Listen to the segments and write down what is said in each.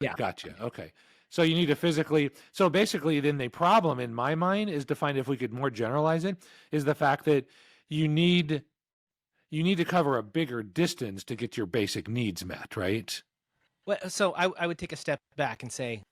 Yeah. Gotcha. Okay. So you need to physically. So basically, then the problem in my mind is defined. If we could more generalize it, is the fact that you need you need to cover a bigger distance to get your basic needs met, right? Well, so I would take a step back and say,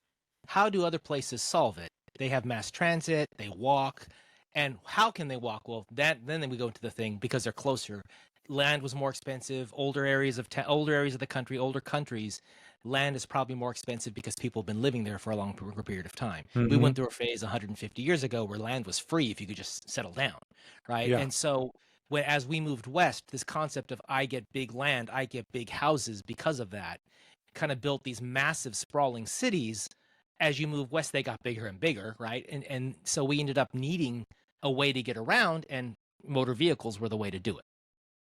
how do other places solve it? They have mass transit, they walk, and how can they walk? Well, then we go into the thing because they're closer. Land was more expensive. Older areas of the country, older countries, land is probably more expensive because people have been living there for a long period of time. We Mm-hmm. went through a phase 150 years ago where land was free if you could just settle down, right? Yeah. And so as we moved west, this concept of I get big land, I get big houses because of that, kind of built these massive sprawling cities. As you move west, they got bigger and bigger, right? And so we ended up needing a way to get around, and motor vehicles were the way to do it.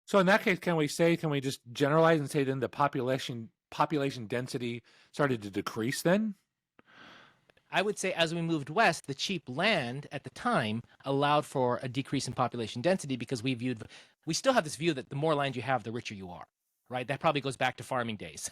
So in that case, can we just generalize and say then the population density started to decrease then? I would say as we moved west, the cheap land at the time allowed for a decrease in population density because we still have this view that the more land you have, the richer you are. Right, that probably goes back to farming days,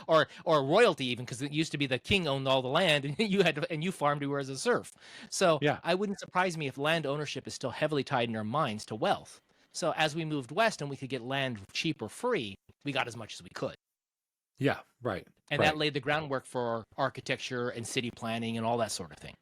or royalty even, because it used to be the king owned all the land, and you farmed you were as a serf. So Yeah. I wouldn't surprise me if land ownership is still heavily tied in our minds to wealth. So as we moved west and we could get land cheap or free, we got as much as we could, Yeah. Right. and that Right. laid the groundwork for architecture and city planning and all that sort of thing.